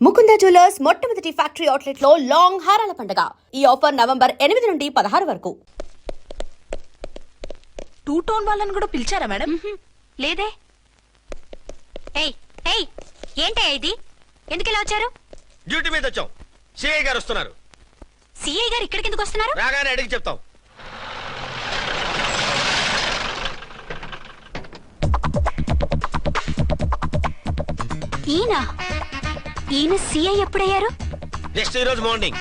Mukunda jewellers మొట్టమొదటి factory outlet లో long హారాల పండుగ. ఈ ఆఫర్ నవంబర్ 8 నుండి 16 వరకు. టూ టోన్ వాళ్ళని కూడా పిలిచారా మేడం? లేదే. ఏయ్ ఏయ్ ఏంటే ఇది? ఎందుకు ఇలా వచ్చారు? డ్యూటీ మీద వచ్చాం. సిఐ గారు వస్తున్నారు. సిఐ గారు ఇక్కడికి ఎందుకు వస్తున్నారు? రాగానే అడిగి చెప్తాం. ఈయన సిఐ ఎప్పుడయ్యారు? నెక్స్ట్ ఈ రోజు morning.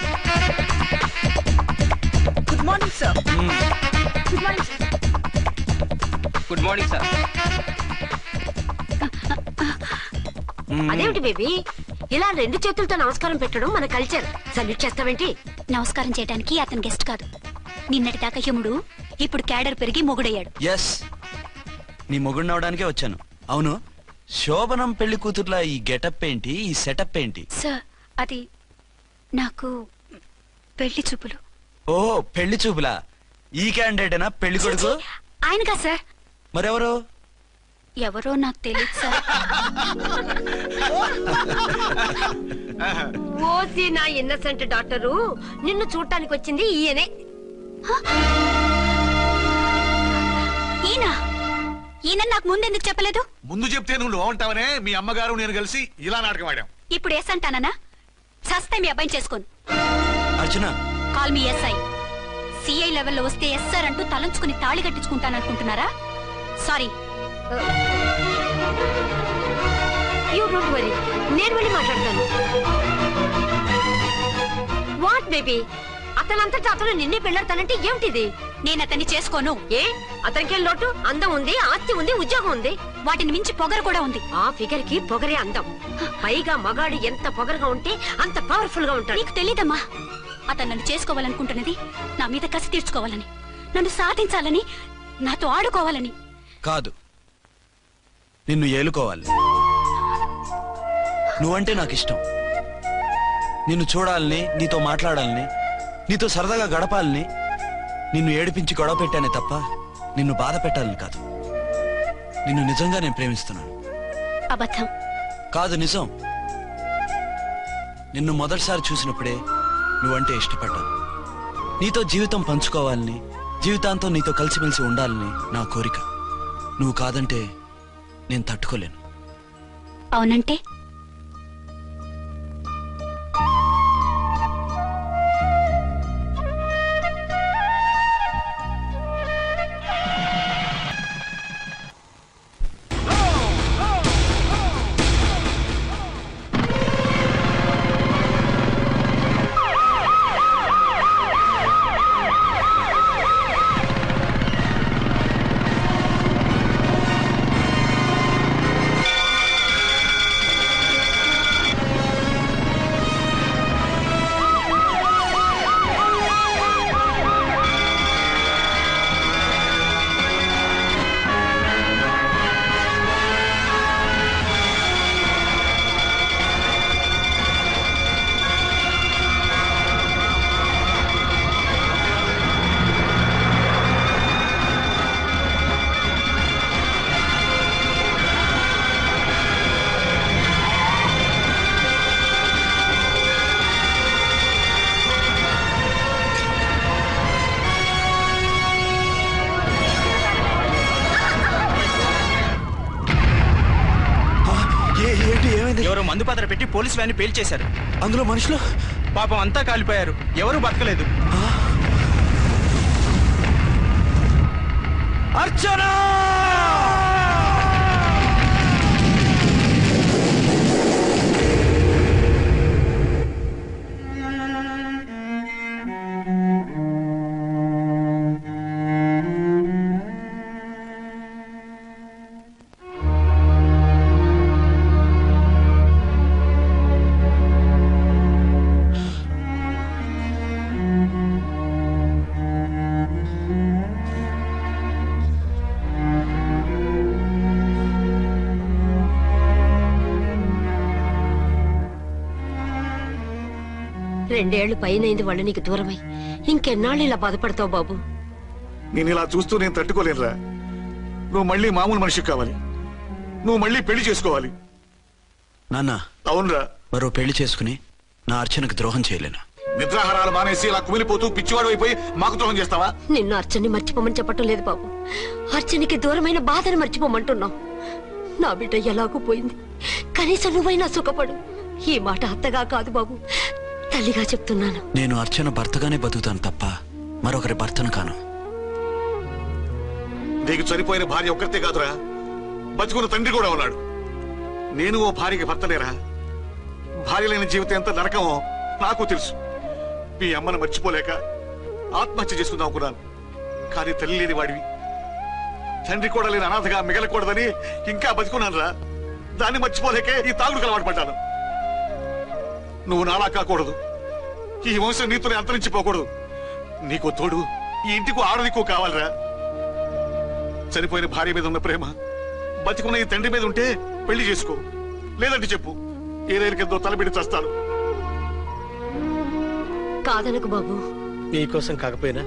Good morning sir. Good morning sir. Good morning sir. అదేమిటి బేబీ, ఇలా రెండు చేతులతో నమస్కారం పెట్టడం మన కల్చర్. సల్యూట్ చేస్తావేంటి? నమస్కారం చేయడానికి అతను గెస్ట్ కాదు. నిన్నటి దాకా యముడు, ఇప్పుడు క్యాడర్ పెరిగి మొగుడయ్యాడు. ఎస్, నీ మొగుడిని అవడానికే వచ్చాను. అవును, శోభనం పెళ్లి కూతుర్లా ఈ గెటప్ ఏంటి, ఈ సెటప్ ఏంటి? సార్, అది నాకు పెళ్లి చూపులు. ఓ, పెళ్లి చూపులా? ఈ క్యాండిడేటేనా పెళ్లి కొడుకు? ఆయనగా సార్. మరెవరు? ఎవరో నాకు తెలియదు సార్. ఓసి నా ఇన్నసెంట్ డాక్టరు, నిన్ను చూడటానికి వచ్చింది ఈయనే. ఈయన నాకు ముందెందుకు చెప్పలేదు? ముందు చెప్తే నువ్వు బాగుంటావనే మీ అమ్మగారు నేను కలిసి ఇలా నాటకం ఆడాం. ఇప్పుడు ఎస్ అంటానా? సస్తే మీ అబ్బాయిని చేసుకోను. అర్చన, కాల్ మీ ఎస్ఐ. సిఐ లెవెల్లో వస్తే ఎస్ఆర్ అంటూ తలంచుకుని తాళి కట్టించుకుంటాననుకుంటున్నారా? సారీ. యూ డోంట్ వరీ, నేను వెళ్ళి మాట్లాడతాను. వాట్ బేబీ, అతనంతటా అతను నిన్నే పెళ్ళాడతానంటే ఏమిటిది? నేను అతన్ని చేసుకోను. ఏ, అతనికేం లోటు? అందం ఉంది, ఆస్తి ఉంది, ఉద్యోగం ఉంది. వాటిని మించి పొగరు కూడా ఉంది. ఆ ఫిగర్ కి పొగరే అందం. పైగా మగాడు ఎంత పొగరుగా ఉంటే అంత పవర్ఫుల్ గా ఉంటాడు. నీకు తెలీదమ్మా, అతను నన్ను చేసుకోవాలనుకుంటున్నది నా మీద కసి తీర్చుకోవాలని, నన్ను సాధించాలని, నాతో ఆడుకోవాలని కాదు, నిన్ను ఏలుకోవాలి. నువ్వంటే నాకు ఇష్టం. నిన్ను చూడాలని, నీతో మాట్లాడాలని, నీతో సరదాగా గడపాలని, నిన్ను ఏడిపించి గొడవ పెట్టానే తప్ప నిన్ను బాధ పెట్టాలని కాదు. నిన్ను నిజంగా నేను ప్రేమిస్తున్నాను. అబద్ధం కాదు, నిజం. నిన్ను మొదటిసారి చూసినప్పుడే నువ్వంటే ఇష్టపడ్డాను. నీతో జీవితం పంచుకోవాలని, జీవితాంతం నీతో కలిసిమెలిసి ఉండాలని నా కోరిక. నువ్వు కాదంటే నేను తట్టుకోలేను. అవునంటే? ఎవరో మందు పాత్ర పెట్టి పోలీసు వ్యాన్ని పేల్చేశారు. అందులో మనుషులు పాపం అంతా కాలిపోయారు. ఎవరు బతకలేదు. అర్చనా! రెండేళ్లు పైనైంది వాళ్ళు నీకు దూరమై. ఇంకెన్నాళ్ళు ఇలా బాధపడతావు బాబు? నేను ఇలా చూస్తూ నేను తట్టుకోలేనురా. నువ్వు మళ్ళీ మామూలు మనిషి కావాలి. నువ్వు మళ్ళీ పెళ్లి చేసుకోవాలి. నాన్న, అవునరా. మరో పెళ్లి చేసుకుని నా అర్చనకు ద్రోహం చేయలేను. నిద్రాహారాలు మానేసి ఇలా కుమిలిపోతూ పిచ్చివాడు అయిపోయి మాకు ద్రోహం చేస్తావా? నిన్ను అర్చన్ని మర్చిపోమని చెప్పటం లేదు బాబు. అర్చనికి దూరమైన బాధను మర్చిపోమంటున్నావు. నా బిడ్డ ఎలాగూ పోయింది, కనీసం నువ్వైనా సుఖపడు. ఈ మాట అత్తగా కాదు బాబు, తల్లిగా చెప్తున్నాను. నేను అర్చన భర్తగానే బతుకుతాను తప్ప మరొకరి భర్తను కాను. నీకు చనిపోయిన భార్య ఒక్కరితే కాదురా, బతుకున్న తండ్రి కూడా ఉన్నాడు. నేను ఓ భార్యకి భర్తనేరా. భార్య లేని జీవితం ఎంత నరకమో నాకు తెలుసు. మీ అమ్మను మర్చిపోలేక ఆత్మహత్య చేసుకుందాం అనుకున్నాను. కానీ తల్లి లేని వాడివి, తండ్రి కూడా లేని అనాథగా మిగలకూడదని ఇంకా బతుకున్నాను రా. దాన్ని మర్చిపోలేకే ఈ తాగుడుకు అలవాటు పడ్డాను. నువ్వు నాలా కాకూడదు, ఈ వంశం నీతోనే అంతరించిపోకూడదు. నీకో తోడు, ఈ ఇంటికి ఆడదికో కావాలిరా. చనిపోయిన భార్య మీద ఉన్న ప్రేమ బతికున్న ఈ తండ్రి మీద ఉంటే పెళ్లి చేసుకో, లేదంటే చెప్పు, ఏ రైలు కిందో తలబెట్టి చస్తాను. కాదనకు బాబు. మీకోసం కాకపోయినా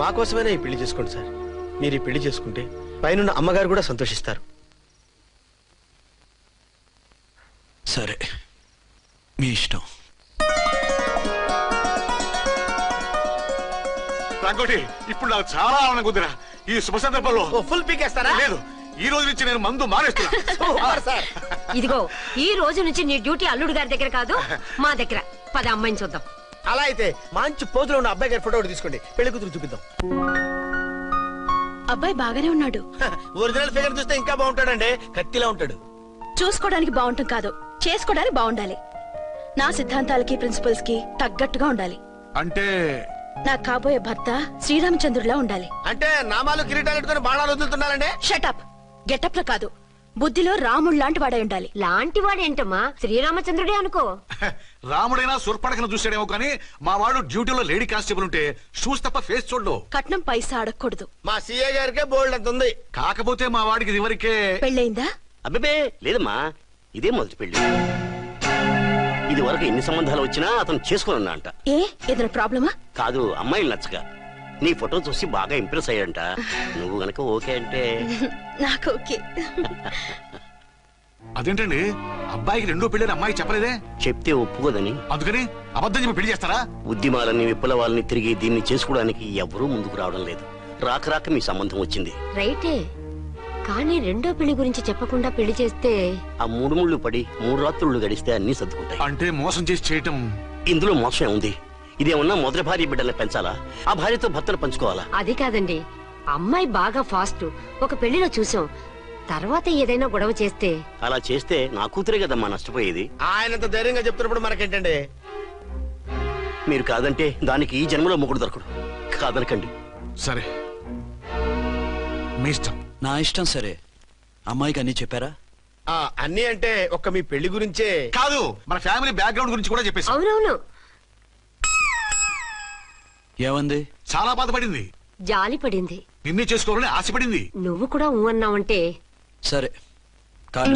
మా కోసమైనా ఈ పెళ్లి చేసుకోండి సార్. మీరు ఈ పెళ్లి చేసుకుంటే పైన అమ్మగారు కూడా సంతోషిస్తారు. సరే, మీ ఇష్టం. రంగోటి, ఇప్పుడు నాకు చాలా ఆనందంగా ఉందిరా. ఈ శుభ సందర్భంలో ఫుల్ పీకేస్తారా? లేదు, ఈ రోజు నుంచి నేను మందు మానేస్తున్నా. సార్ ఇదిగో, ఈ రోజు నుంచి నీ డ్యూటీ అల్లుడు గారి దగ్గర కాదు, మా దగ్గర. పద అమ్మాయిని చూద్దాం. అలా అయితే మంచి పోజులో ఉన్న అబ్బాయి గారి ఫోటో ఒకటి తీసుకోండి, పెళ్లి కూతురు చూపిద్దాం. అబ్బాయి బాగానే ఉన్నాడు. ఒరిజినల్ ఫిగర్ చూస్తే ఇంకా బాగుంటాడండి, కత్తిలా ఉంటాడు. చూసుకోవడానికి బాగుంటాం కాదు, చేసుకోవడానికి బాగుండాలి. నా సిద్ధాంతాలకి ప్రిన్సిపల్స్ కి తగ్గట్టుగా ఉండాలి. అంటే నా కాబోయే భర్త శ్రీరామచంద్రుడిలా ఉండాలి. అంటే నామాలు కిరీటాలు పెట్టుకుని బాణాలు వదులుతున్నారండి. షటప్. గెటప్ లో కాదు, బుద్ధిలో రాముడు లాంటి వాడై ఉండాలి. లాంటి వాడేంటమ్మా, శ్రీరామచంద్రుడే అనుకో. రాముడైనా సుర్పడకను చూసాడేమో కానీ మా వాడు డ్యూటీలో లేడీ కానిస్టేబుల్ ఉంటే షూస్ తప్ప ఫేస్ చూడడు. కట్నం పైసా అడగకూడదు. మా సీఏ గారికే బోల్డ్ అంత ఉంది. కాకపోతే మా వాడికి ఇదివరకే పెళ్ళయిందా? అబ్బే లేదమ్మా, ఇదే మొదటి పెళ్లి. ఇది వరకు ఎన్ని సంబంధాలు వచ్చినా అతను చేసుకోనున్నా అంట. ఏ ఏదైనా ప్రాబ్లమా? కాదు, అమ్మాయిలు నచ్చగా నీ ఫోటో చూసి బాగా ఇంప్రెస్ అయ్యంట. నువ్వు గనక ఓకే అంటే నాకు ఓకే. అదేంటండి, అబ్బాయికి రెండో పెళ్లి అమ్మాయి చెప్పలేదే? చెప్తే ఒప్పుకోదని. అందుకని అబద్ధం చెప్పి పెళ్లి చేస్తారా? ఉద్యమాలని విప్లవాలని తిరిగి దీన్ని చేసుకోవడానికి ఎవరూ ముందుకు రావడం లేదు. రాక రాక మీ సంబంధం వచ్చింది. రైటే, కానీ రెండో పెళ్లి గురించి చెప్పకుండా పెళ్లి చేస్తే ఆ 3 ముళ్ళు పడి 3 రాత్రులు గడిస్తే అన్ని సర్దుకుంటాయి. అంటే మోసం చేసి చేయటం. ఇందులో మోసం ఉంది. ఇదేమన్నా మొదటి భార్య బిడ్డల్ని పెంచాలా, ఆ భార్యతో భర్తను పంచుకోవాలా? అది కాదండి, అమ్మాయి బాగా ఫాస్ట్. ఒక పెళ్లిలో చూసాం, తర్వాత ఏదైనా గొడవ చేస్తే. అలా చేస్తే నా కూతురే కదమ్మా నష్టపోయేది. ఆయనంత ధైర్యంగా చెప్తున్నప్పుడు మనకేంటండి? మీరు కాదంటే దానికి ఈ జన్మలో మొగుడు దొరకడు. కాదనకండి. సరే, మీ ఇష్టం. నా ఇష్టం. సరే, అమ్మాయికి అన్నీ చెప్పారా? అన్ని అంటే ఒక్క మీ పెళ్లి గురించే కాదు, మన ఫ్యామిలీ బ్యాక్గ్రౌండ్ గురించి కూడా చెప్పేసి. అవునవును, ఏమంది? చాలా బాధపడింది, జాలి పడింది. నిన్నే చేసుకోవాలని ఆశపడింది. నువ్వు కూడా ఊ అన్నావంటే. సరే, కాదు.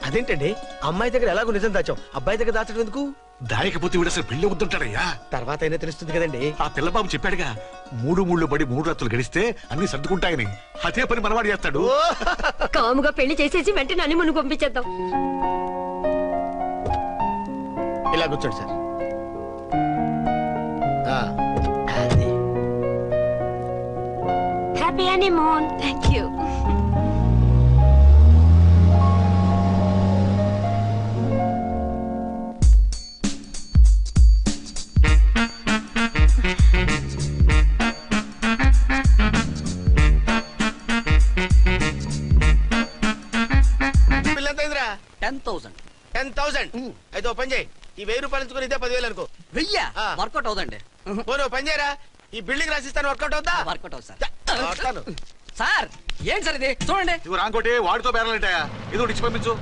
అదేంటండి, అమ్మాయి దగ్గర ఎలాగో నిజం దాచాం, అబ్బాయి దగ్గర దాచడం ఎందుకు? దాయకపోతే వీడు అసలు పెళ్లి వద్దుంటాడయ్యా. తర్వాత అయినా తెలుస్తుంది కదండి. ఆ పిల్లబాబు చెప్పాడుగా, 3 ముళ్ళు పడి 3 రాత్రులు గడిస్తే అన్ని సర్దుకుంటాయని. అదే పని మనవాడు చేస్తాడు. కాముగా పెళ్లి చేసేసి వెంటనే అని మును పంపించేద్దాం. ఇలా కూర్చోండి sir. Happy honeymoon. Thank you. పిల్లంతైందిరా? 10,000. 10,000. అయితే ఓ పని చేయి, ఈ 1000 రూపాయలు ఇచ్చుకుని ఇదే 10,000 అనుకో. 1000 ఆ. వర్కౌట్ అవుదండి. పోనీ ఓ పని చేయరా, ఈ బిల్డింగ్ రాసిస్తాను, వర్కౌట్ అవుతా? వర్కౌట్ అవుతుంది సార్. వస్తాను. సార్ ఏం సార్ ఇది చూడండి. ఇవి రాంకోటి వాడితో బేరాలంటాయా? ఇది ఒకటి ఇచ్చి పంపించు.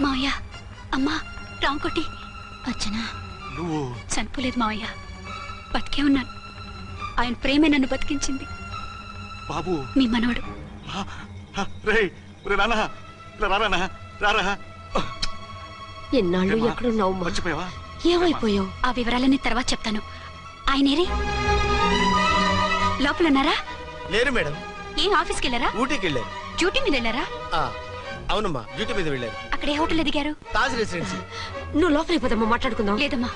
మావయ్య అమ్మా రాంకోటి అర్చనా నువ్వు చనిపోలేదు మావయ్య, బతికే ఉన్నాను. ఆయన ప్రేమే నన్ను బతికించింది. బాబు మీ మనవడు. రే నాన్న రారా రారా. ఎన్నాళ్ళు ఎక్కడున్నావు? మర్చిపోయావా? ఏమైపోయావు? ఆ వివరాలన్నీ తర్వాత చెప్తాను. ఆయనేరి లోపలన్నారా? లేరు మేడం, ఏం ఆఫీస్కి వెళ్ళారా? ఊటీకి వెళ్ళారు. డ్యూటీ మీద వెళ్ళారా? అవునమ్మా, డ్యూటీ మీద వెళ్ళారు. అక్కడ ఏ హోటల్ ఎదిగారు? తాజ్ రెసిడెన్సీ. నువ్వు లోపలికి పోదమ్మా, మాట్లాడుకుందాం. లేదమ్మా,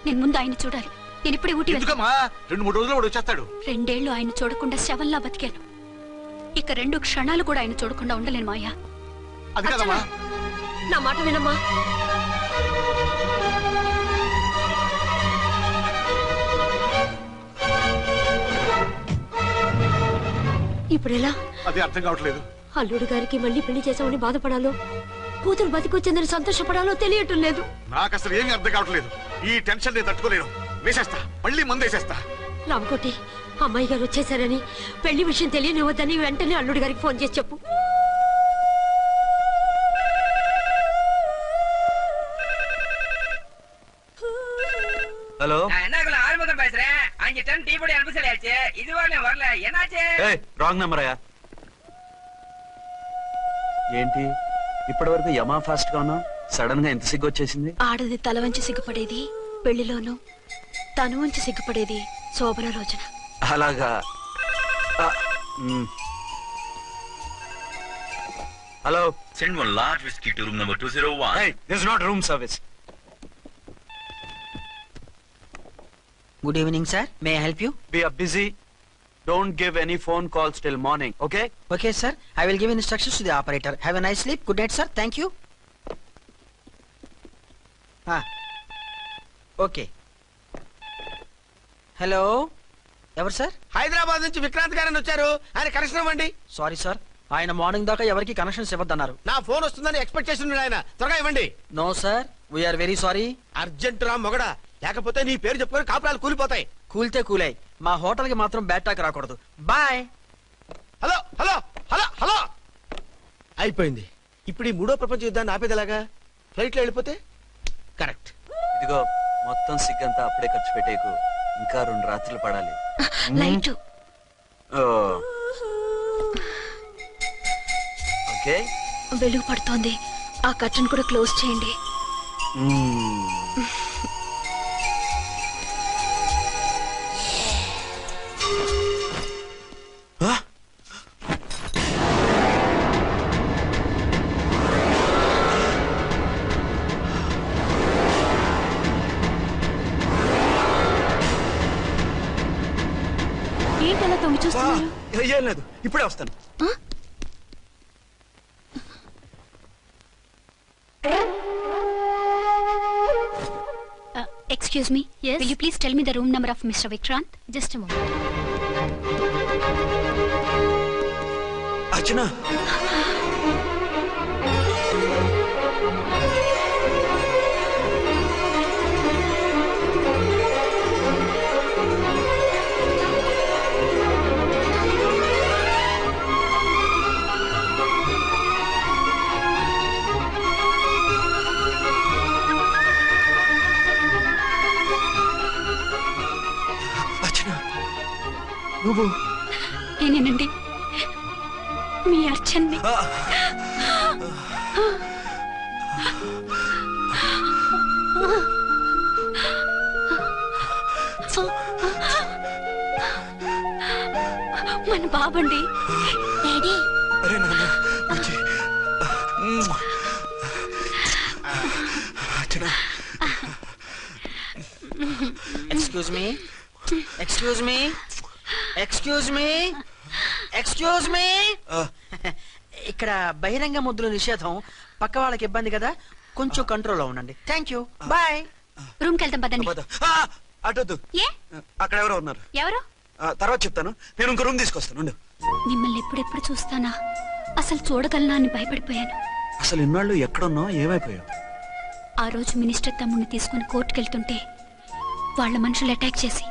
నేను ముందు ఆయన చూడాలి. నేను ఇప్పుడే ఊటీ వెళ్తాను. ఎందుకమ్మా? 2-3 రోజుల్లో వాడు వచ్చేస్తాడు. 2 ఏళ్ళు ఆయన చూడకుండా శవంలా బతికాను. ఇక 2 క్షణాలు కూడా ఆయన చూడకుండా ఉండలేను మాయా. అది కదమ్మా. నా మాట వినమ్మా. ఇప్పుడెలా? అదే అర్థం కావట్లేదు. అల్లుడు గారికి మళ్ళీ పెళ్లి చేసామని బాధపడాలో, కూతురు బతికొచ్చిందని సంతోషపడాలో తెలియటం లేదు. నాకు అసలు ఏమీ అర్థం కావట్లేదు. ఈ టెన్షన్ నేను తట్టుకోలేను. వేసేస్తా, మళ్ళీ మందేసేస్తా. రామకోటి, అమ్మాయి గారు వచ్చేసారని, పెళ్లి విషయం తెలియనివ్వద్దని వెంటనే అల్లుడు గారికి ఫోన్ చేసి చెప్పు. ஹலோ என்ன ஆறுமுகம் பேசுறேன். அங்க டன் டீ பொடி அனுப்ப சொல்லியாச்சு. இதுவரை வரல. என்னாச்சு? ఏయ్ రాంగ్ నెంబర్ అయ్యా. ఏంటి ఇప్పటి వరకు యమా ఫాస్ట్ గా ఉన్నావు, సడన్ గా ఎంత సిగ్గు వచ్చేసింది? ఆడది తల వంచి సిగ్గుపడేది పెళ్లిలోను, తను వంచి సిగ్గుపడేది శోభన రోజున. అలాగా. Hello, Send one large whiskey to room number 201. hey, this is not room service. Good evening, sir. May I help you? We are busy. Don't give any phone calls till morning, okay? Okay, sir. I will give instructions to the operator. Have a nice sleep. Good night, sir. Thank you. Okay. Hello. ఎవరు sir? Hyderabad నుంచి విక్రాంత్ గారని వచ్చారు. ఆయన connection ఇవ్వండి. Sorry sir, ఆయన morning దాకా ఎవరికి connections ఇవ్వద్దన్నారు. నా ఫోన్ వస్తుందని ఎక్స్పెక్ట్ చేసి ఉన్నాడు ఆయన. త్వరగా ఇవ్వండి. No sir, we are very sorry. Urgent రా మొగడా, లేకపోతే నీ పేరు చెప్పుకొని కాపురాలు కూలిపోతాయి. కూల్తే కూలాయి, మా హోటల్ కి మాత్రం బ్యాడ్ టాక్ రాకూడదు. Bye. Hello hello hello hello. అయిపోయింది. ఇప్పుడు ఈ 3వ ప్రపంచ యుద్ధాన్ని ఆపేదలాగా? ఫ్లైట్ లో వెళ్ళిపోతే కరెక్ట్. ఇదిగో మొత్తం సిగ్గంతా అప్పుడే ఖర్చు పెట్టేకు, ఇంకా 2 రాత్రులు పడాలి. లైట్ ఓకే, వెలుగు పడుతోంది. ఆ కర్టన్ కూడా క్లోజ్ చేయండి. ఏంటలా తొంగి చూస్తున్నారు? ఏం లేదు, ఇప్పుడే వస్తాను. Excuse me. Yes. Will you please tell me the room number of Mr. Vikrant? Just a moment. అర్చన, నువ్వు? నేనేనండి, మీ అర్చన్ని. మన బాబండి. డాడీ. అరే నాన్న, excuse me, excuse me, excuse me, excuse me. ఇక్కడ బహిరంగ ముద్దుల నిషేధం, పక్క వాళ్ళకి ఇబ్బంది కదా, కొంచెం కంట్రోల్లో ఉండండి. Thank you, bye. రూమ్కి వెళ్తాం పదండి. అటొద్దు, ఏ? అక్కడ ఎవరో ఉన్నారు. ఎవరు? తర్వాత చెప్తాను. నేను ఇంకో రూమ్ తీసుకొస్తాను. మిమ్మల్ని ఎప్పుడెప్పుడు చూస్తానా, అసలు చూడగలనా అని భయపడిపోయాను. అసలు ఇన్నాళ్ళు ఎక్కడున్నావు, ఏమైపోయావు? ఆ రోజు మినిస్టర్ తమ్ముడిని తీసుకుని కోర్టుకెళ్తుంటే వాళ్ళ మనుషులు అటాక్ చేసి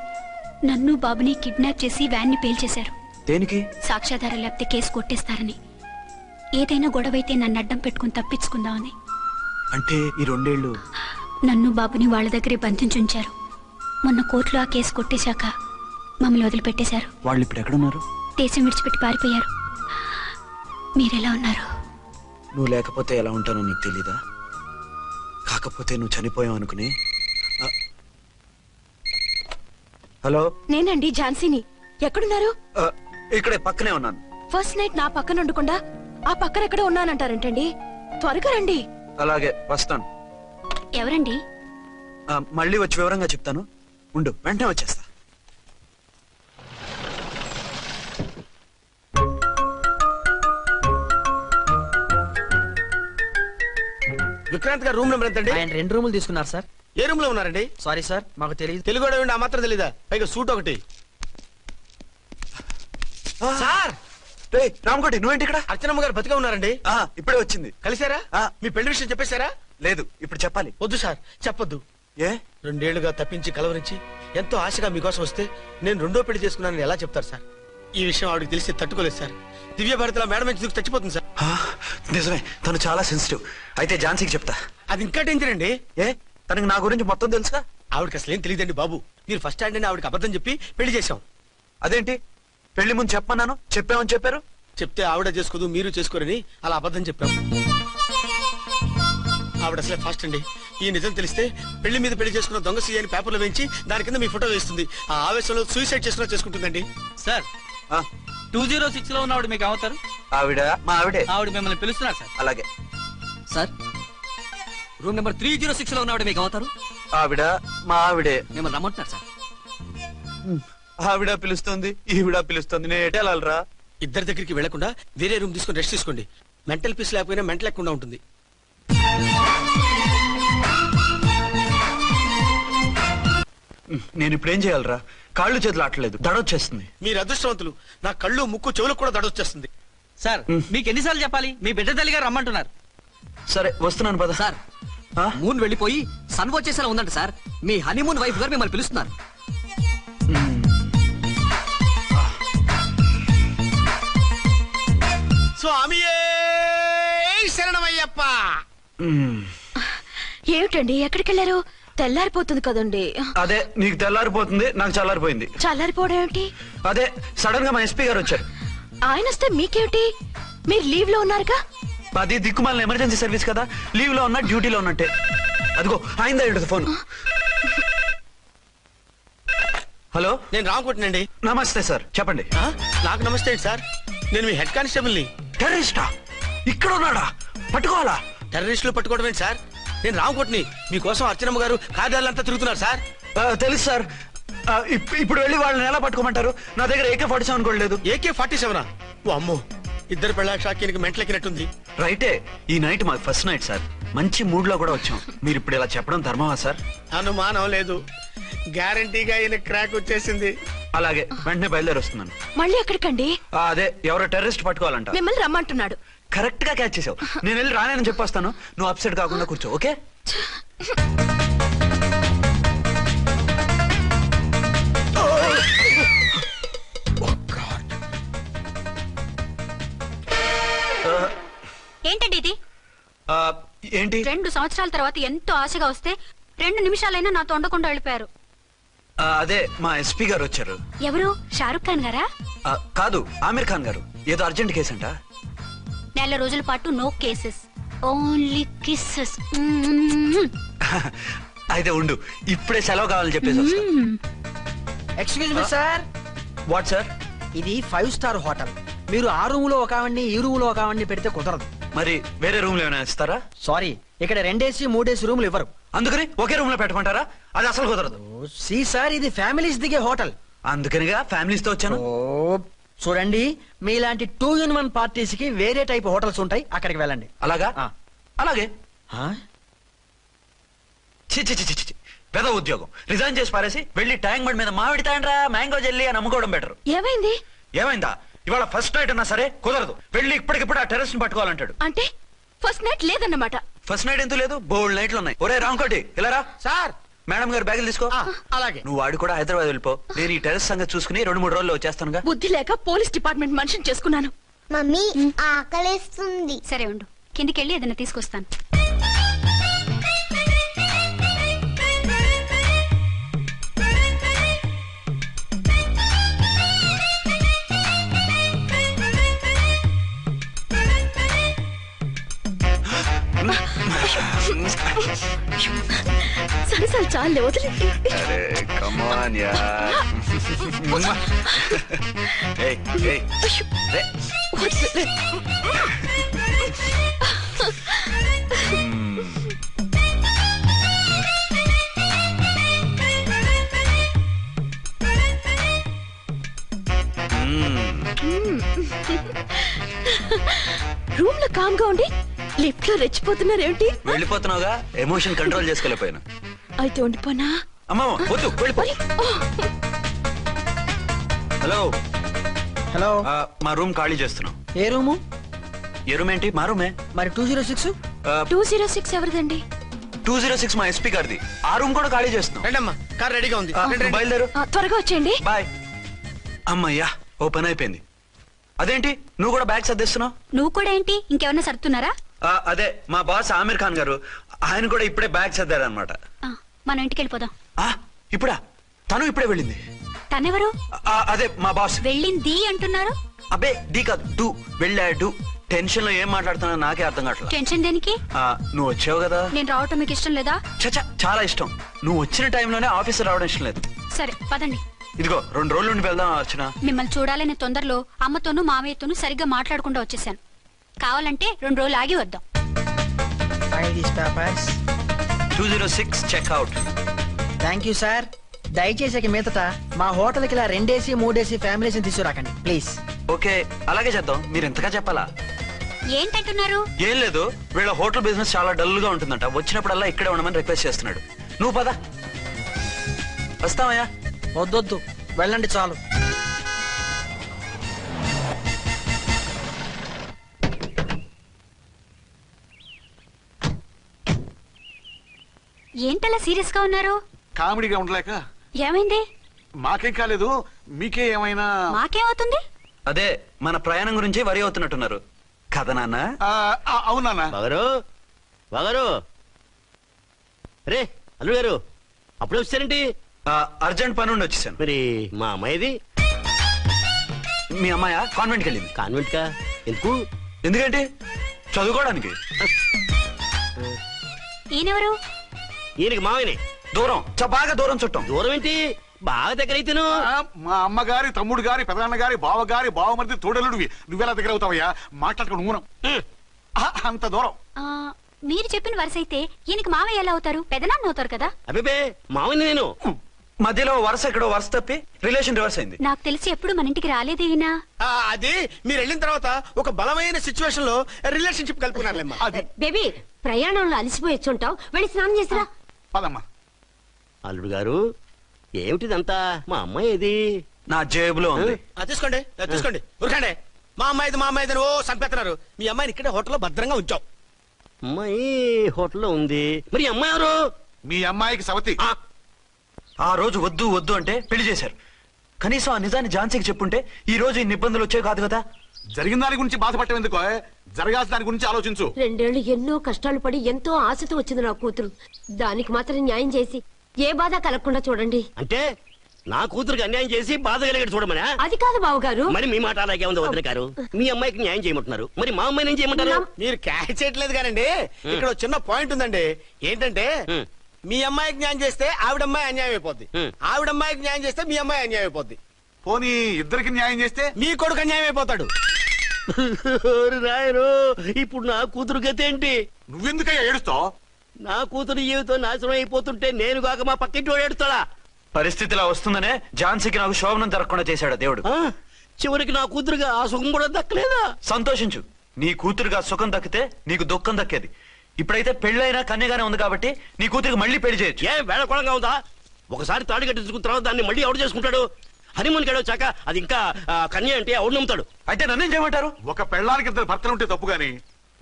నన్ను బాబుని కిడ్నాప్ చేసి వ్యాన్ని పేల్చేశారు. దేనికి? సాక్ష్యాధారాలు లేకపోతే కేసు కొట్టేస్తారని. ఏదైనా గొడవైతే నన్ను అడ్డం పెట్టుకుని తప్పించుకుందామని. అంటే ఈ 2 ఏళ్ళు నన్ను బాబుని వాళ్ళ దగ్గరే బంధించుంచారు. మొన్న కోర్టులో ఆ కేసు కొట్టేశాక మమ్మల్ని వదిలిపెట్టేశారు. వాళ్ళు ఇప్పుడు ఎక్కడున్నారు? దేశం విడిచిపెట్టి పారిపోయారు. మీరెలా ఉన్నారు? నువ్వు లేకపోతే ఎలా ఉంటానో నీకు తెలీదా? కాకపోతే నువ్వు చనిపోయావు అనుకుని. హలో, నేనండి ఝాన్సీని. ఎక్కడున్నారు? ఇక్కడే పక్కనే ఉన్నాను. ఫస్ట్ నైట్ నా పక్కన ఉండకుండా ఆ పక్కన ఎక్కడ ఉన్నానంటారంటండి. త్వరగా రండి. అలాగే వస్తాను. ఎవరండి? మళ్ళీ వచ్చి వివరంగా చెప్తాను. ఉండు, వెంటనే వచ్చేస్తా. విక్రాంత్ గారు రూమ్ నెంబర్ ఎంతండి? ఆయన 2 రూములు తీసుకున్నారు సార్. ఏ రూమ్ లో ఉన్నారండి? సారీ సార్, మాకు తెలియదు. తెలుగు ఆ మాత్రం తెలీదా? పైగా సూట్ ఒకటి. సార్, రామకోటి నువ్వేంటి ఇక్కడ? అర్చనమ్మ గారు బతిగా ఉన్నారండి. ఇప్పుడే వచ్చింది. కలిసారా? మీ పెళ్లి విషయం చెప్పేశారా? లేదు, ఇప్పుడు చెప్పాలి. వద్దు సార్, చెప్పొద్దు. ఏ? 2 ఏళ్లుగా తప్పించి కలవరించి ఎంతో ఆశగా మీకోసం వస్తే నేను 2వ పెళ్లి చేసుకున్నానని ఎలా చెప్తారు సార్? ఈ విషయం ఆవిడకి తెలిసి తట్టుకోలేదు సార్. దివ్య భారతిలో మేడం నుంచి దూకి చచ్చిపోతుంది సార్. నిజమే, తను చాలా సెన్సిటివ్. అయితే ఝాన్సీకి చెప్తా. అది ఇంకా డేంజర్ అండి. ఏ? తనకి నా గురించి మొత్తం తెలుసా? ఆవిడకి అసలు ఏం తెలియదండి బాబు. మీరు ఫస్ట్ హ్యాండ్ అని ఆవిడకి అబద్ధం చెప్పి పెళ్లి చేశాం. అదేంటి? పెళ్లి ముందు చెప్పమన్నాను, చెప్పామని చెప్పారు. చెప్తే ఆవిడ చేసుకోదు, మీరు చేసుకోరని అలా అబద్ధం చెప్పాం. ఆవిడ అసలే ఫాస్ట్ అండి. ఈ నిజం తెలిస్తే పెళ్లి మీద పెళ్లి చేసుకున్న దొంగ సీ అని పేపర్లో వేయించి దాని కింద మీ ఫోటో వేస్తుంది. ఆ ఆవేశంలో సూసైడ్ చేసుకుంటుందండి. సార్ 206 లో ఉన్నవాడు మీకు అవుతారు. ఆవిడ మా ఆవిడే. ఆవిడ మిమ్మల్ని పిలుస్తున్నారు సార్. అలాగే సార్, రూమ్ నెంబర్ 306 లో ఉన్నవాడు మీకు అవుతారు. ఆవిడ మా ఆవిడే. మిమ్మల్ని రమ్మంటున్నారు సార్. ఆవిడ పిలుస్తుంది, ఈవిడ పిలుస్తుంది. నేను ఎటు వెళ్ళాలరా? ఇద్దరి దగ్గరికి వెళ్లకుండా వేరే రూమ్ తీసుకుని రెస్ట్ తీసుకోండి. మెంటల్ పీస్ లేకపోయినా మెంటల్ లేకుండా ఉంటుంది. నేను ఇప్పుడు ఏం చేయాలరా? కాళ్ళు చేతులు ఆటలేదు, దడొచ్చేస్తుంది. మీరు అదృష్టవంతులు. నా కళ్ళు ముక్కు చెవులకు కూడా దడొచ్చేస్తుంది. సార్, మీకు ఎన్నిసార్లు చెప్పాలి? మీ బిడ్డ తల్లి గారు రమ్మంటున్నారు. సరే వస్తున్నాను పద. సార్, మూన్ వెళ్ళిపోయి సన్ వచ్చేసేలా ఉందంట సార్. మీ హనీమూన్ వైఫ్ గారు మిమ్మల్ని పిలుస్తున్నారు. స్వామియే శరణమయ్యప్ప. ఏమిటండి, ఎక్కడికి వెళ్ళారు? తెల్లారిపోతుంది కదండి. అదే, నీకు తెల్లారిపోతుంది, నాకు చల్లారిపోయింది. చల్లారిపోవడం ఏమిటి? అదే, సడన్ గా మా ఎస్పీ గారు వచ్చారు. ఆయన వస్తే మీకేమిటి? మీరు లీవ్ లో ఉన్నారుగా. అది దిక్కుమాలిన ఎమర్జెన్సీ సర్వీస్ కదా, లీవ్ లో ఉన్నా డ్యూటీలో ఉన్నట్టే. అదిగో అయిందా ఉంటుంది ఫోన్. హలో, నేను రామకోటినండి. నమస్తే సార్, చెప్పండి. నాకు నమస్తే సార్. నేను మీ హెడ్ కానిస్టేబుల్ ని. టెర్రరిస్టా? ఇక్కడ ఉన్నాడా? పట్టుకోవాలా? టెర్రరిస్టులు పట్టుకోవడమే సార్. నేను రామకోటిని. మీకోసం అర్చనమ్మ గారు కార్యాలంతా తిరుగుతున్నారు సార్. తెలుసు సార్. ఇప్పుడు వెళ్ళి వాళ్ళని ఎలా పట్టుకోమంటారు? నా దగ్గర AK-47 కూడా లేదు. AK-47? ఓ అమ్మో, ఇద్దరు పెళ్ళ షాకీనికి మెంటలెక్కినట్టుంది. రైటే, ఈ నైట్ మాకు ఫస్ట్ నైట్ సార్. మంచి మూడ్ లో కూడా వచ్చాం. మీరు ఇప్పుడు ఇలా చెప్పడం ధర్మమా సార్? అనుమానం లేదు. గ్యారంటీగా ఈయన క్రాక్ వచ్చేసింది. అలాగే, వెంటనే బయలుదేరి వస్తున్నాను. మళ్ళీ ఎక్కడికండి? అదే, ఎవరో టెర్రరిస్ట్ పట్టుకోవాలంట. మిమ్మల్ని రమ్మంటున్నాడు. కరెక్ట్ గా క్యాచ్ చేసావు. నేను వెళ్ళి రానని చెప్పొస్తాను, నువ్వు అప్సెట్ కాకుండా కూర్చో. ఓకే? ఏంటండి ఇది? ఏంటి? 2 సంవత్సరాల తర్వాత ఎంతో ఆశగా వస్తే 2 నిమిషాలైనా నాతో ఉండకుండా వెళ్ళిపోయారు. అదే, మా ఎస్పీ గారు వచ్చారు. ఎవరు? షారుఖ్ ఖాన్ గారా? కాదు, ఆమీర్ ఖాన్ గారు. ఏదో అర్జెంట్ కేసు అంట. 4 రోజుల పాటు నో కేసెస్, ఓన్లీ కిస్సెస్. అయితే ఉండు, ఇప్పుడే సెలవు కావాలని చెప్పేసి వస్తా. Excuse me sir. What sir? ఇది 5 స్టార్ హోటల్. మీరు ఆ రూమ్ లో ఒక ఆవిడ్ని, ఈ రూమ్ లో ఒక ఆవిడ్ని పెడితే కుదరదు. మరి వేరే రూమ్ లో ఏమైనా ఇస్తారా? సారీ, ఇక్కడ 2 AC 3 AC రూములు ఇవ్వరు. అందుకని ఒకే రూమ్ లో పెట్టమంటారా? అది అసలు కుదరదు. సి సార్, ఇది ఫ్యామిలీస్ దిగే హోటల్. అందుకనిగా ఫ్యామిలీస్ తో వచ్చాను. చూడండి, మీలాంటి 2-in-1 పార్టీస్ కి వేరే టైప్ హోటల్స్ ఉంటాయి, అక్కడికి వెళ్ళండి. అలాగా? అలాగే. పెద్ద ఉద్యోగం రిజైన్ చేసి పారేసి వెళ్ళి ట్యాంక్ బండ్ మీద మామిడి తాండ్రా మ్యాంగో జెల్లీ అని అమ్ముకోవడం బెటర్. ఏమైంది? ఏమైందా? ఇవాళ ఫస్ట్ నైట్ అన్నా సరే కుదరదు. వెళ్ళి ఇప్పటికిప్పుడు ఆ టెర్రస్ ని పట్టుకోవాలంటాడు. అంటే ఫస్ట్ నైట్ లేదన్నమాట. ఫస్ట్ నైట్ ఎందుకు లేదు? బోల్డ్ నైట్లు ఉన్నాయి. ఒరే రాంకోటి, ఇలారా. సార్, మేడం గారు బ్యాగులు తీసుకో. అలాగే. నువ్వు వాడు కూడా హైదరాబాద్ వెళ్ళిపో. నేను ఈ టెర్రస్ సంగతి చూసుకుని 2-3 రోజుల్లో వచ్చేస్తానుగా. బుద్ధి లేక పోలీస్ డిపార్ట్మెంట్ మనిషిని చేసుకున్నాను. మమ్మీ ఆకలేస్తుంది. సరే ఉండు, కిందికి వెళ్ళి ఏదైనా తీసుకొస్తాను. సరే సరే చాలే వదిలేండి. అరే కమాన్ యార్. ఏయ్ ఏయ్ రే. రూమ్ లో కామ్ గా ఉండి లిఫ్ట్ లో రెచ్చిపోతున్నారేమిటి? వెళ్ళిపోతున్నావుగా, ఎమోషన్ కంట్రోల్ చేసుకోలేకపోయాను. అయితే ఉండిపోనా? అమ్మా వద్దు, వెళ్ళిపో. హలో హలో, మా రూమ్ ఖాళీ చేస్తున్నాం. ఏ రూము? ఏ రూమ్ ఏంటి? మా రూమే. మరి 206? 206 ఎవరిదండి? 206 మా ఎస్పీ గారిది. ఆ రూమ్ కూడా ఖాళీ చేస్తున్నాం. రండమ్మా, కార్ రెడీగా ఉంది. బయలుదేరు. త్వరగా వచ్చేయండి. బాయ్. అమ్మయ్యా, ఓ పని అయిపోయింది. అదేంటి నువ్వు కూడా బ్యాగ్ సర్దేస్తున్నావు? నువ్వు కూడా ఏంటి, ఇంకెవరన్నా సర్దుతున్నారా? అదే మా బాస్ ఆమీర్ ఖాన్ గారు, ఆయన కూడా ఇప్పుడే బ్యాగ్ సర్దారనమాట. మనం ఇంటికి వెళ్ళిపోదాం. ఇప్పుడా? తను ఇప్పుడే వెళ్ళింది. తనెవరు? అదే మా బాస్. వెళ్ళింది అంటున్నారు. అబ్బే డీ కాదు, డూ. వెళ్ళాడు. టెన్షన్ లో ఏం మాట్లాడుతున్నా నాకే అర్థం కావట్లేదు. టెన్షన్ దేనికి? నువ్వు వచ్చావు కదా. నేను రావటం మీకు ఇష్టం లేదా? చచ్చా, చాలా ఇష్టం. నువ్వు వచ్చిన టైంలోనే ఆఫీసర్ రావడం ఇష్టం లేదు. సరే పదండి. ఇదిగో 2 రోజుల నుండి వెళ్దాం అర్చన. మిమ్మల్ని చూడాలనే తొందరలో అమ్మతోనూ మామయ్యతోనూ సరిగ్గా మాట్లాడకుండా వచ్చేసాను. కావాలంటే 2 రోజులు ఆగి వద్దాం. 206 చెక్అవుట్. Thank you sir. దయచేసి మీదట మా హోటల్కి ఇలా 2 AC 3 AC ఫ్యామిలీస్ తీసుకురాకండి ప్లీజ్. ఓకే, అలాగే చేద్దాం. మీరు ఎంతగా చెప్పాలా? ఏంటంటున్నారు? ఏం లేదు, వీళ్ళ హోటల్ బిజినెస్ చాలా డల్ గా ఉంటుందంట. వచ్చినప్పుడల్లా ఇక్కడే ఉండమని రిక్వెస్ట్ చేస్తున్నాడు. నువ్వు పద. వస్తావయ్యా? వద్దొద్దు, వెళ్ళండి చాలు. ఏంటలా సీరియస్ గా ఉన్నారు? కామెడీగా ఉండలేక. ఏమైంది? మాకేం కాలేదు, మీకే ఏమైనా? మాకేమవుతుంది? అదే మన ప్రయాణం గురించి వరి అవుతున్నట్టున్నారు కదా నాన్న? అవునా బాగారు బాగారు. రే అల్లుడు గారు, అప్పుడే వచ్చారేంటి? అర్జెంట్ పని ఉండి వచ్చేసాను. మరి మా అమ్మాయిది? మీ అమ్మాయ కాన్వెంట్కి వెళ్ళింది. కాన్వెంట్ కా? ఎందుకు? ఎందుకంటే చదువుకోవడానికి. ఈయనెవరు? ఈయనకి మావయ్యనే. దూరం, బాగా దూరం చుట్టాం. దూరం ఏంటి, బాగా దగ్గర అయితేను. మా అమ్మగారి, తమ్ముడు గారి, పెదనాన్న గారి, బావ గారి, బావమరిది, తోడలుడివి. నువ్వెలా దగ్గర అవుతావయ్యా? మాట్లాడుకుని ఊనం అంత దూరం. మీరు చెప్పిన వరుస అయితే ఈయనకి మావయ్య ఎలా అవుతారు? పెదనాన్న అవుతారు కదా. అబ్బే మావయ్య నేను. మధ్యలో వరుస ఎక్కడో వరుస తప్పి రిలేషన్ రివర్స్ అయింది. నాకు తెలిసి ఎప్పుడు మన ఇంటికి రాలేదు ఈయన. అది మీరు వెళ్ళిన తర్వాత ఒక బలమైన సిచ్యువేషన్ లో రిలేషన్షిప్ కలుపుకున్నారులేమ్మా. అది బేబీ, ప్రయాణంలో అలసిపోయి వచ్చుంటావు, వెళ్ళి స్నానం చేసిరా. పదమ్మా. అల్లుడు గారు, ఏమిటిదంతా? మా అమ్మాయి ఏది? నా జేబులో ఉంది. తీసుకోండి తీసుకోండి, ఉరకండి. మా అమ్మాయిది ఓ చంపేస్తున్నారు. మీ అమ్మాయిని ఇక్కడే హోటల్లో భద్రంగా ఉంచాం. అమ్మాయి హోటల్లో ఉంది. మరి ఈ అమ్మాయి ఎవరు? మీ అమ్మాయికి సవతి. ఆ రోజు వద్దు వద్దు అంటే పెళ్లి చేశారు. కనీసం ఆ నిజాన్ని ఝాన్సీకి చెప్పుంటే ఈ రోజు ఇన్ని ఇబ్బందులు వచ్చే కాదు కదా. జరిగిన దాని గురించి బాధపడటం ఎందుకో, జరగాల్సిన దాని గురించి ఆలోచించు. 2 ఏళ్లు ఎన్నో కష్టాలు పడి ఎంతో ఆశతో వచ్చింది నా కూతురు. దానికి మాత్రం న్యాయం చేసి ఏ బాధ కలగకుండా చూడండి. అంటే నా కూతురికి అన్యాయం చేసి బాధ కలిగేది చూడమనా? అది కాదు బావగారు. మరి మీ మాట అలాగే ఉంది వదిన గారు. మీ అమ్మాయికి న్యాయం చేయమంటున్నారు, మరి మా అమ్మాయిని ఏం చేయమంటారు? మీరు క్యాచ్ చేయట్లేదు కానండి. ఇక్కడ ఒక చిన్న పాయింట్ ఉందండి. ఏంటంటే మీ అమ్మాయికి న్యాయం చేస్తే ఆవిడమ్మాయి అన్యాయం అయిపోద్ది, ఆవిడమ్మాయికి న్యాయం చేస్తే మీ అమ్మాయి అన్యాయం అయిపోద్ది. పోనీ ఇద్దరికి న్యాయం చేస్తే మీ కొడుకు అన్యాయం అయిపోతాడు. రాయరు, ఇప్పుడు నా కూతురు గతి ఏంటి? నువ్వెందుకయ్యా ఏడుస్తావు? నా కూతురు జీవితం నాశనం అయిపోతుంటే నేను కాక మా పక్కింటి వాడు ఏడుస్తాడా? పరిస్థితిలా వస్తుందనే ఝాన్సీకి నాకు శోభనం జరగకుండా చేశాడు దేవుడు. చివరికి నా కూతురుగా ఆ సుఖం కూడా దక్కలేదా? సంతోషించు, నీ కూతురుగా సుఖం దక్కితే నీకు దుఃఖం దక్కేది. ఇప్పుడైతే పెళ్ళైనా కన్యగానే ఉంది కాబట్టి నీ కూతురికి మళ్ళీ పెళ్లి చేయొచ్చు. ఏం వేళకోళంగా ఉందా? ఒకసారి తాడి కట్టించుకున్న తర్వాత దాన్ని మళ్ళీ ఎవడు చేసుకుంటాడు? హనీమూన్ గడ వచ్చాక అది ఇంకా కన్య అంటే ఎవడు నమ్ముతాడు? అయితే నన్నేం చేయమంటారు? ఒక పెళ్ళానికి 2 భర్తలు ఉంటే తప్పు గాని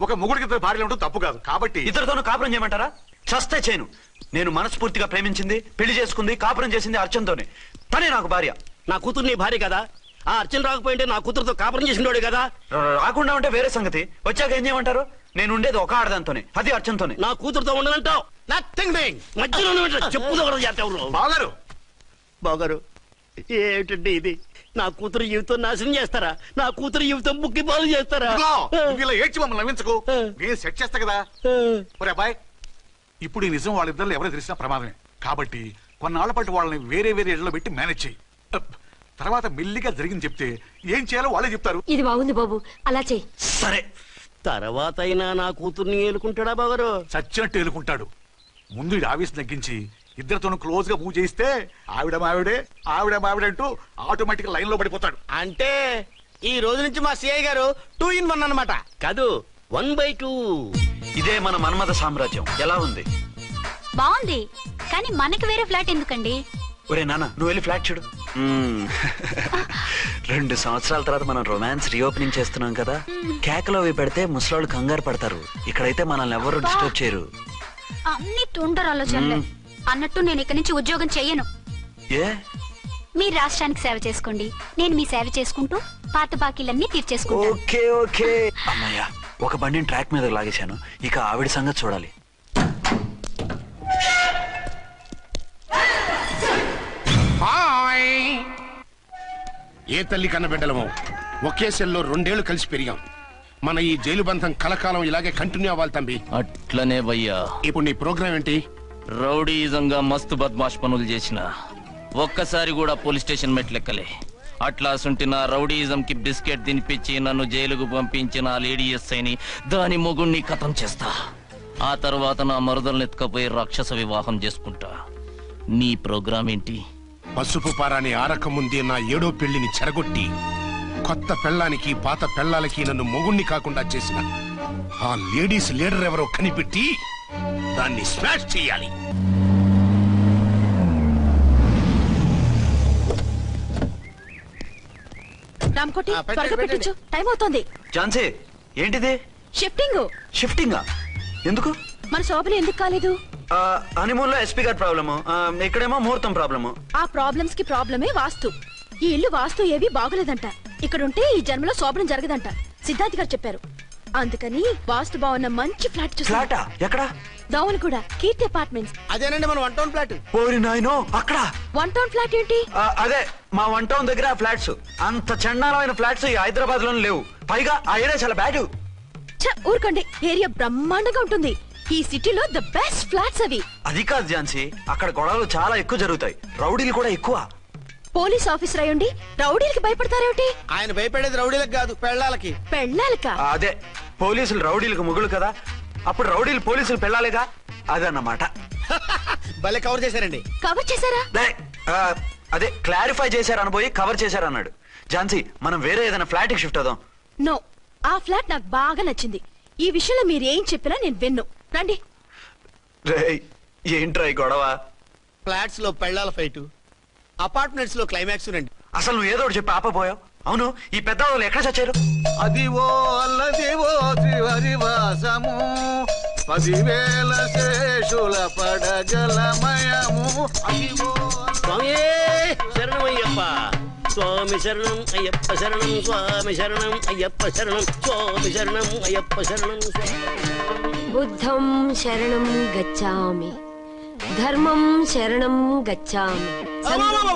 ఒక మొగుడికి 2 భార్యలు ఉంటే తప్పు కాదు. కాబట్టి ఇద్దరితోనూ కాపురం చేయమంటారా? చస్తే చేయను. నేను మనస్ఫూర్తిగా ప్రేమించింది, పెళ్లి చేసుకుంది, కాపురం చేసింది అర్చనతోనే. తనే నాకు భార్య. నా కూతురు నీ భార్య కదా? ఆ అర్చన రాకపోయింటే నా కూతురుతో కాపురం చేసినోడే కదా? రాకుండా ఉంటే వేరే సంగతి. వచ్చాక ఏం చేయమంటారు? నేను ఉండేది ఒక ఆడదాంతోనే, అది అర్చనతోనే. నా కూతురుతో ఉండనంటావు? Nothing doing. మధ్యలో చెప్పు బాగారు బాగారు ఏమిటండి ఇది? నా కూతురు జీవితం నాశనం చేస్తారా? నా కూతురు జీవితం ముక్కి పాలు చేస్తారా? ఇదిగో, నువ్వు ఇలా ఏడ్చి మమ్మల్ని నవ్వించకు. నేను సెట్ చేస్తా కదా. ఒరే అబ్బాయి, ఇప్పుడు ఈ నిజం వాళ్ళిద్దరు ఎవరో తెలిసినా ప్రమాదమే. కాబట్టి కొన్నాళ్ల పాటు వాళ్ళని వేరే వేరే ఇళ్లలో పెట్టి మేనేజ్ చేయి. తర్వాత మెల్లిగా జరిగింది చెప్తే ఏం చేయాలో వాళ్ళే చెప్తారు. ఇది బాగుంది బాబు, అలా చెయ్యి. సరే, తర్వాత అయినా నా కూతుర్ని ఏలుకుంటాడా బాగారు? చచ్చినట్టు ఏలుకుంటాడు. ముందు ఈ ఆవేశం తగ్గించి ఇద్దరితోనూ క్లోజ్ గా పూజ చేయిస్తే ఆవిడ మావిడే ఆవిడ మావిడే అంటూ ఆటోమేటిక్ లైన్ లో పడిపోతాడు. అంటే ఈ రోజు నుంచి మా సిఐ గారు 2 in 1 అన్నమాట. కాదు, 1/2. ఇదే మన మన్మథ సామ్రాజ్యం. ఎలా ఉంది? బాగుంది, కానీ మనకి వేరే ఫ్లాట్ ఎందుకండి? ఒరే నాన్న, నువ్వు వెళ్ళి ఫ్లాట్ చూడు. 2 సంవత్సరాల తర్వాత మనం రొమాన్స్ రీఓపెనింగ్ చేస్తున్నాం కదా. కేకలో అవి పెడితే ముసలాళ్ళు కంగారు పడతారు. ఇక్కడైతే మనల్ని ఎవరు డిస్టర్బ్ చేయరు. అన్ని తొందర ఆలోచనలే. అన్నట్టు నేను ఇక్కడి నుంచి ఉద్యోగం చెయ్యను. ఏ? మీరు రాష్ట్రానికి సేవ చేసుకోండి, నేను మీ సేవ చేసుకుంటూ పాత బాకీలన్నీ తీర్చేసుకుంటాను. Okay okay. అమ్మయ్యా, ఒక బండిని ట్రాక్ మీద లాగేశాను. ఇక ఆవిడ సంగతి చూడాలి. ఏ తల్లి కన్న బిడ్డలమో ఒకే సెల్లో 2 ఏళ్లు కలిసి పెరిగాం. మన ఈ జైలు బంధం కలకాలం ఇలాగే కంటిన్యూ అవ్వాలి తంబి. అట్లనే భయ్యా. ఇప్పుడు నీ ప్రోగ్రామ్ ఏంటి? రౌడీజంగా మస్తు బద్మాష్ పనులు చేసిన ఒక్కసారి కూడా పోలీస్ స్టేషన్ మెట్లెక్కలే. అట్లా సుంటి నా రౌడీజం కి బిస్కెట్ తినిపించి నన్ను జైలుకు పంపించిన ఆ లేడీ ఎస్ఐని దాని మొగుణ్ణి ఖతం చేస్తా. ఆ తర్వాత నా మరుదల్ని ఎత్తుకపోయి రాక్షస వివాహం చేసుకుంటా. నీ ప్రోగ్రామ్ ఏంటి? పసుపు పారాని ఆరక ముందే నా 7వ పెళ్లిని చెరగొట్టి కొత్త పెళ్ళానికి పాత పెళ్ళాలకి నన్ను మొగుణ్ణి కాకుండా చేసిన ఆ లేడీస్ లీడర్ ఎవరో కనిపెట్టి దాన్ని స్మాష్ చేయాలి. రామ్కోటి త్వరగా పెట్టించు, టైం అవుతోంది. ఝాన్సీ, ఏంటిది? షిఫ్టింగ్. షిఫ్టింగా? ఎందుకు? మన శోభని ఎందుకు కాలేదు? హనీమూన్ లో ఎస్పీ గారి ప్రాబ్లము, ఇక్కడేమో ముహూర్తం ప్రాబ్లము. ఆ ప్రాబ్లమ్స్ కి ప్రాబ్లమే వాస్తు. ఈ ఇల్లు వాస్తు ఏవి బాగోలేదంట. ఇక్కడుంటే ఈ జన్మలో శోభనం జరగదంట సిద్ధాంత్ గారు చెప్పారు. అందుకని వాస్తు బాగున్న మంచి ఫ్లాట్ చూసా. ఫ్లాటా? ఎక్కడ? దోవలు కూడా కీర్తి అపార్ట్మెంట్స్. అదేనండి మన 1 town ఫ్లాట్. ఓరి నాయనో, అక్కడ 1 town ఫ్లాట్ ఏంటి? అదే మా 1 town దగ్గర ఫ్లాట్స్. అంత చండాలమైన ఫ్లాట్స్ ఈ హైదరాబాద్ లోనే లేవు. పైగా ఆ ఏరియా చాలా బ్యాడ్. ఊరుకోండి, ఏరియా బ్రహ్మాండంగా ఉంటుంది. ఈ సిటీలో ద బెస్ట్ ఫ్లాట్స్ అవి. అది కాదు ఝాన్సీ, అక్కడ గొడవలు చాలా ఎక్కువ జరుగుతాయి. రౌడీలు కూడా ఎక్కువ. పోలీస్ ఆఫీసర్ అయ్యుండి రౌడీలకి భయపడతారేమిటి? ఆయన భయపడేది రౌడీలకు కాదు, పెళ్ళాలకి. పెళ్ళాలకా? అదే, పోలీసులు రౌడీలకు ముగులు కదా, అప్పుడు రౌడీలు పోలీసులు పెళ్ళాలిగా, అదన్నమాట. భలే కవర్ చేశారండి. కవర్ చేశారా? అదే క్లారిఫై చేశారనబోయి కవర్ చేశారన్నాడు. ఝాన్సీ, మనం వేరే ఏదైనా ఫ్లాట్ కి షిఫ్ట్ అవుదాం. నో, ఆ ఫ్లాట్ నాకు బాగా నచ్చింది. ఈ విషయంలో మీరు ఏం చెప్పినా నేను విన్ను. రండి. ఏంట్రా ఈ గొడవ? ఫ్లాట్స్ లో పెళ్ళాల ఫైట్, అపార్ట్మెంట్స్ లో క్లైమాక్స్ రండి. అసలు నువ్వు ఏదో ఒకటి చెప్పి ఆపపోయావు. అవును, ఈ పెద్ద వాళ్ళు ఎక్కడ చచ్చారు? అదివో అల్లదివో త్రివరివాసము 10,000 శేషుల పడగలమయము. స్వామి శరణమయ్యప్ప, స్వామి శరణం అయ్యప్ప శరణం, స్వామి శరణం అయ్యప్ప శరణం, స్వామి శరణం అయ్యప్ప శరణం. బుద్ధం శరణం గచ్చామి, ధర్మం శరణం గచ్చామి.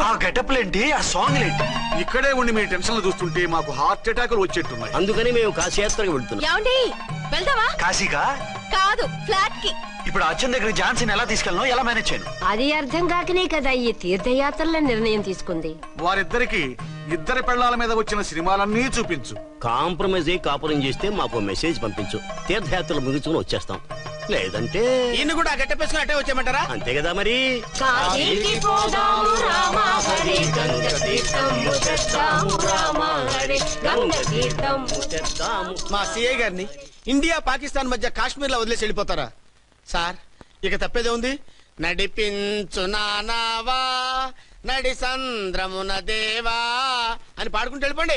ఆ గెటప్లేంటి, ఆ సాంగ్ ఏంటి? ఇక్కడే ఉండి మీ టెన్షన్లు చూస్తుంటే మాకు హార్ట్ అటాకులు వచ్చేట్టున్నాయి. అందుకని మేము కాశీయాత్రకు వెళ్తున్నాం. ఏమండి, వెళ్దామా? కాశీగా? కాదు, ఫ్లాట్ కి. ఇప్పుడు అచ్చన్ దగ్గర ఝాన్సీని ఎలా తీసుకెళ్ళను, ఎలా మేనేజ్ చేయను? అది అర్థం కాకనే కదా ఈ తీర్థయాత్రల నిర్ణయం తీసుకుంది. వారిద్దరికి ఇద్దరి పెళ్ళాల మీద వచ్చిన సినిమాలన్నీ చూపించు. కాంప్రమైజ్ అయ్యి కాపురం చేస్తే మాకు మెసేజ్ పంపించు, తీర్థయాత్రలు ముగించుకుని వచ్చేస్తాం. లేదంటే ఈయన కూడా గట్టెప్పేసుకుని అట్టే వచ్చేయమంటారా? అంతే కదా మరి. కాశీకి పోదాము రామ హరి, గంగ తీర్థము తెద్దాము రామ హరి, గంగ తీర్థము తెద్దాము. మా సిఐ గారిని ఇండియా పాకిస్తాన్ మధ్య కాశ్మీర్ లో వదిలేసి వెళ్ళిపోతారా సార్? ఇక తప్పేదే ఉంది. నడిపించు నానావా నడి సంద్రమున దేవా అని పాడుకుంటూ వెళ్ళిపోండి.